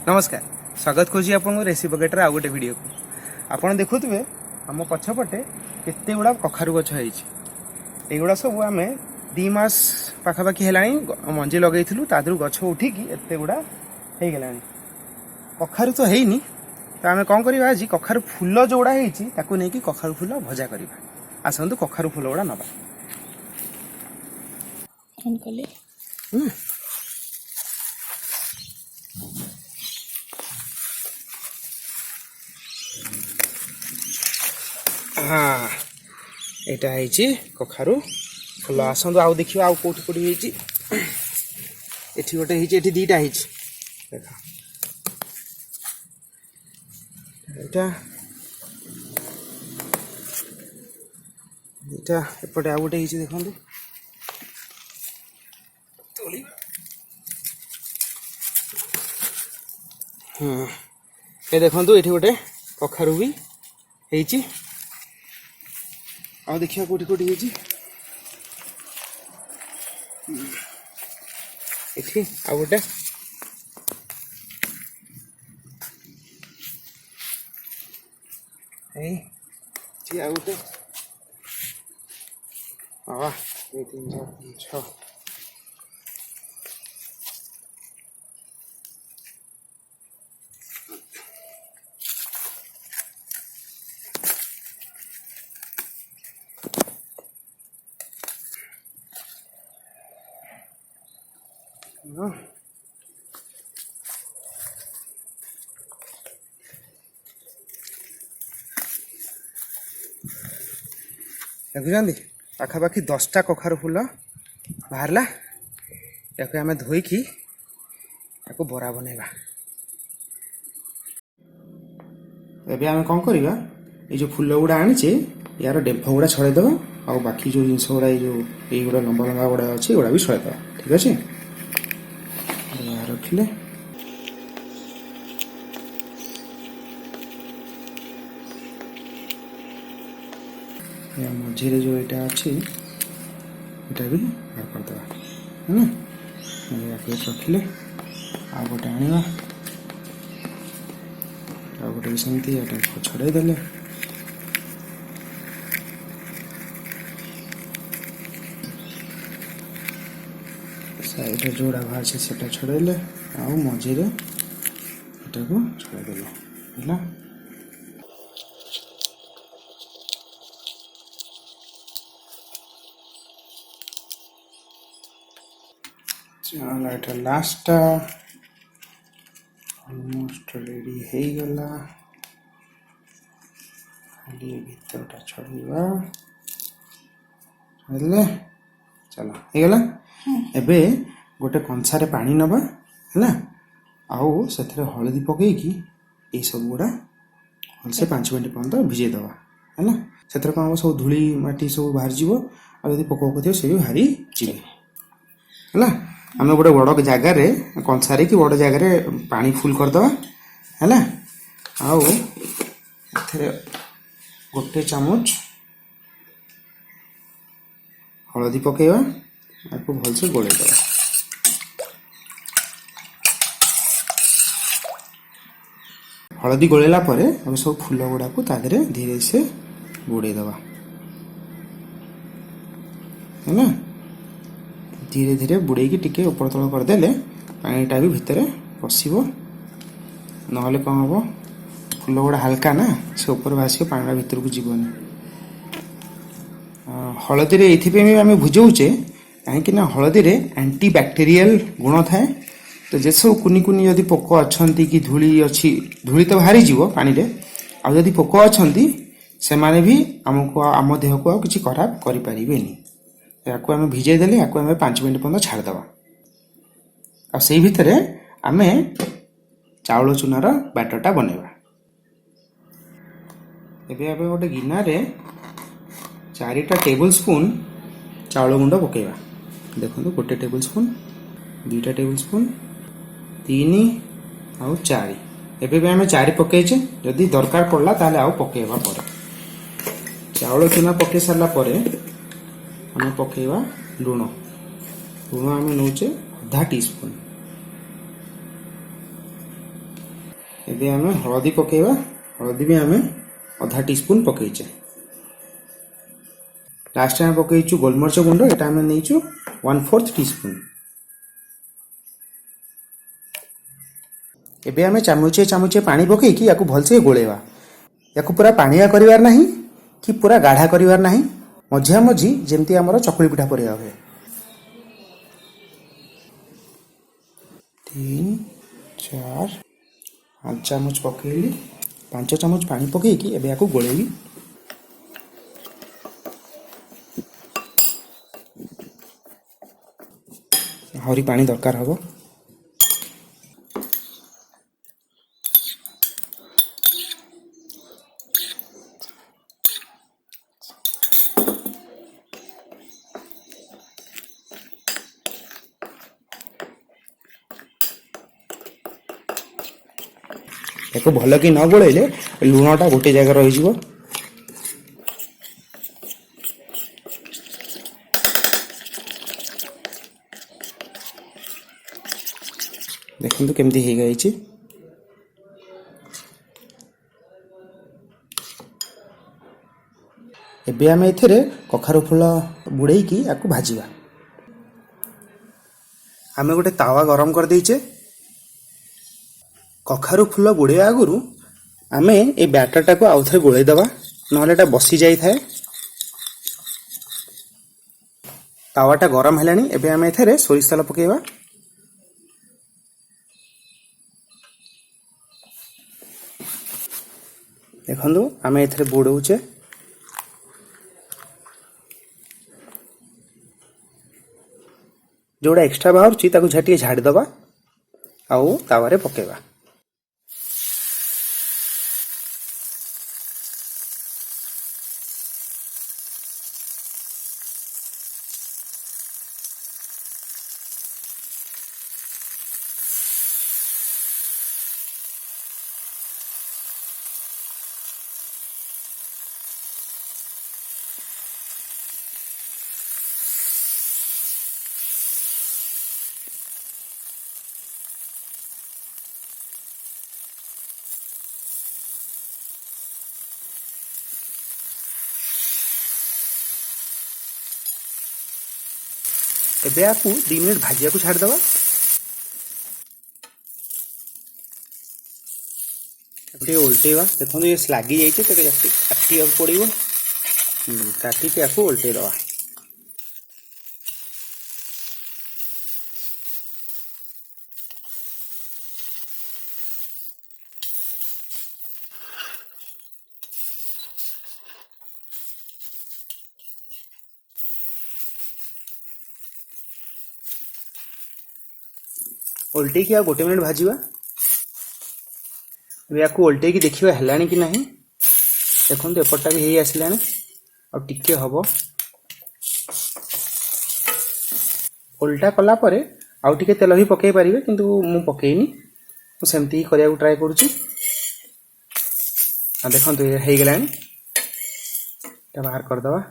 नमस्कार स्वागत करुँच आप रेसी बकेट आउ गोटे वीडियो को आपड़ देखुए आम पछपटे केते गुड़ा कखारु गछ होगा सब आम 2 मास पाखापाखि है मंजी लगे तादर गछ उठिकी एत गुड़ा हो गला कखारु तो है तो आम कौन करवा आज कखारु फूल जो गुड़ा नहीं कखारु फूल भजा करवा आसतु कखारु फूल गुड़ा नवा हाँ यहाँ है कखारु फूल आसतु आउ देखिए आउ कौटी कौटी एठी गोटे ये दीटा है देख यहाँ एपटे आउ गोटे देखो हाँ ये देखो ये गोटे कखारु भी है आ देखिए कौटी कौटी है आ गोटे आ गोटे 1 2 3 4 5 6 देखुं पाखापाखि 10टा कखारु फूल बाहरला या आम धोईकी या बरा बनवा एबे आम कौन करवा ये जो फूल गुड़ा आनीचे यार डेम्फ गुड़ा छड़ेदब आ बाकी जो जिन गुड़ा ये गुड़ा लंबा लंबा गुड़ा अच्छे गुड़ा भी छड़ेदब ठीक अच्छे रखिले मझे जो यहाँ अच्छी यहाँ भी बाहर करदे है ना रखिले आ गोटे आने आ गोटे सेमती छड़ेदेले साइड जोड़ा बाहर से छड़ेले आउ मझे को छड़ेदेले है चल एटा लास्ट ऑलमोस्ट रेडी हो गला खाली भीतरटा छड़वा छड़ले चलो हो गला एबे गोटे कंसारे पानी नबा है आउ से हलदी पकईकी ये सब गुड़ा भलसे 5 मिनट पर्यंत भिजे दवा है से कौन हम सब धूली माटी सब बाहर जीव आदि पोक पोक थे से भी बाहरी जीवे है आम गोटे बड़ जगार कंसारे कि बड़ जगार पानी फुल करदे है आउ गोटे चामच हलदी पकेवा आपको भलसे गोलेदवा हलदी गोलेला परे हम सब फूल गुड़ा को तादरे धीरे से बुड़ेदवा है ना धीरे धीरे बुड़ेकी टिके ऊपर तल करदेले पानीटा भी भितर पशिब नहले कौन हम फूल गुड़ा हल्का ना से ऊपर भाषिक पानी भीतर को जीवनी हलदी रे ये आम भुजाऊे कहीं हलदी रे एंटी बैक्टेरियल गुण थाए तो जे सब कुनी कुनी जदि पोक अच्छा कि धूली अच्छी धूली तो बाहरी जीव पानी रे आ जदि पोक अच्छा से माने भी आमको आम देह को किसी खराब करें या आम भिजे देले या आम 5 मिनट पर्यंत छाड़दवा आ से भितर आम चाउल चूनार बैटरटा बनवा एबे आम गोटे गिनार 4टा टेबल स्पून चाउल गुंड पकेवा देखो 1 टेबल स्पून 2टा टेबल स्पून 3 आउ 4 एबे आम 4 पकईचे जदि दरकार पड़ला ताले आउ पकेवा पर चाउल चूना पके सारा परे आम पकेवा लुण लुण आम नौचे आधा टीस्पून एबे आमे हळदी पकेवा। हळदी भी आमे आधा टीस्पून पकईचे। लास्ट टाइम पकईचु गोलमरिच गुंड, एटा आमे नेइचु 1/4 टीस्पून। एबे आमे चामुचे चामुचे पानी पकईकी याकू भलसे गोळेवा। याकू पूरा पानिया करिवार नाही कि पूरा गाढ़ा करिवार नाही, मझिया मझी जेमती हमर चकुली पिठा परिया हुए। 3 4 5 चामच पकईली। 5 चामच पानी पकईकी एबे याकू गोळेवी। हरी पानी दरकार हबो। एक भल कि न गोलैले लुणटा गोटे जगह रही जीवो। देखंतु केमती हे गई छी। एबे आमे एथिरे कखारु फूल बुड़ेईकी याकू भाजीबा। आमे गोटे तावा गरम कर देइचे। कखारु फूल बुड़ेया आगुरु आमे ए बैटर को आउ थे गोळेई दबा, नहले एटा बसी जाई थाए। तावाटा गरम हेलानी। एबे आमे एथिरे सोरिष तेल पकेइबा। देखंतु आमे एथिरे बुड़ौचे। जोड़ा एक्स्ट्रा बाहर ताकू झटिए झाड़ी दबा आउ तावारे पकेइबा। एबे आपू 2 मिनट भाजिया को छाड़ दबा। गोटे उल्टेवा। देखो ये लागी जाइए तो काटी पड़ो। काटिक आपको उल्टे दवा। उल्टे की गोटे मिनट भाजवा। या उल्टे की देखिए हेलानी कि नहीं। देखो एपटा भी हो आसलानी और टिके हम उल्टा कला परे आउ टिके तेल भी पकई पारे, किंतु मु पकईनी, सेमती ही करने ट्राए करुच्ची। देखो हो गलानी, बाहर करदवा।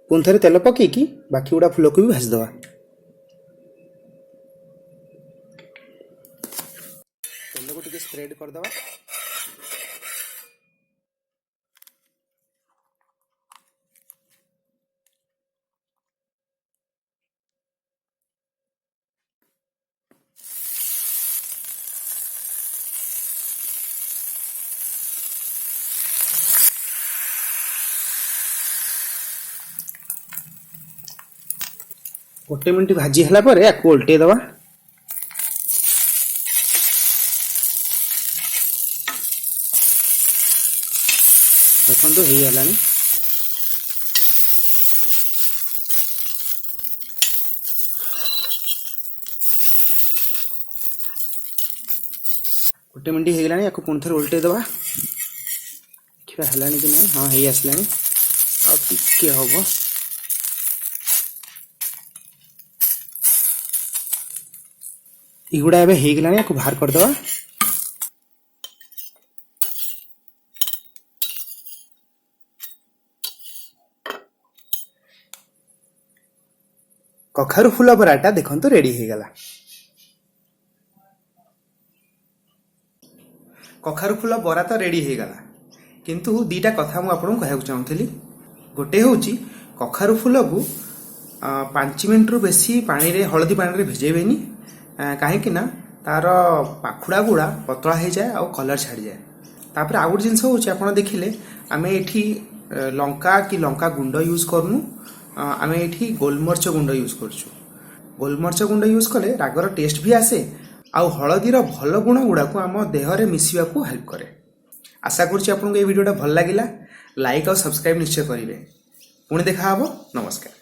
पुन थे तेल पकईकी बाकी गुड़ा फूल को भी भाजीदवा। तेल को टिके स्प्रेड करदवा। गोटे मिनट भाजी हला परे याकू उल्टे दवा। देखो हो गलानी। गोटे मिनट हो गलानी, याकू पुणी थे उल्टे दवा। देखिए हेलानी कि नहीं। हाँ हो आसलानी आ टिके हम। ଏଗୁଡ଼ା ଏବେ ହେଇଗଲାଣି, ଆକୁ ବାହାର କରିଦେବା। କଖାରୁ ଫୁଲ ବରାଟା ଦେଖନ୍ତୁ ରେଡି ହେଇଗଲା। କଖାରୁ ଫୁଲ ବରା ତ ରେଡି ହେଇଗଲା, କିନ୍ତୁ ଦୁଇଟା କଥା ମୁଁ ଆପଣଙ୍କୁ କହିବାକୁ ଚାହୁଁଥିଲି। ଗୋଟେ ହେଉଛି କଖାରୁ ଫୁଲକୁ 5 ମିନିଟ୍ରୁ ବେଶୀ ପାଣିରେ, ହଳଦୀ ପାଣିରେ ଭିଜେଇବେନି, କାହିଁକି ନା ତାର ପାଖୁଡ଼ା ଗୁଡ଼ା ପତଳା ହେଇଯାଏ ଆଉ କଲର୍ ଛାଡ଼ିଯାଏ। ତାପରେ ଆଉ ଗୋଟେ ଜିନିଷ ହେଉଛି, ଆପଣ ଦେଖିଲେ ଆମେ ଏଠି ଲଙ୍କା କି ଲଙ୍କା ଗୁଣ୍ଡ ୟୁଜ୍ କରୁନୁ, ଆମେ ଏଠି ଗୋଲମରିଚ ଗୁଣ୍ଡ ୟୁଜ୍ କରୁଛୁ। ଗୋଲମରିଚ ଗୁଣ୍ଡ ୟୁଜ୍ କଲେ ରାଗର ଟେଷ୍ଟ ବି ଆସେ, ଆଉ ହଳଦୀର ଭଲ ଗୁଣ ଗୁଡ଼ାକୁ ଆମ ଦେହରେ ମିଶିବାକୁ ହେଲ୍ପ କରେ। ଆଶା କରୁଛି ଆପଣଙ୍କୁ এই ଭିଡ଼ିଓଟା ଭଲ ଲାଗିଲା। ଲାଇକ୍ ଆଉ ସବସ୍କ୍ରାଇବ୍ ନିଶ୍ଚୟ କରିବେ। ପୁଣି ଦେଖା ହେବ। ନମସ୍କାର।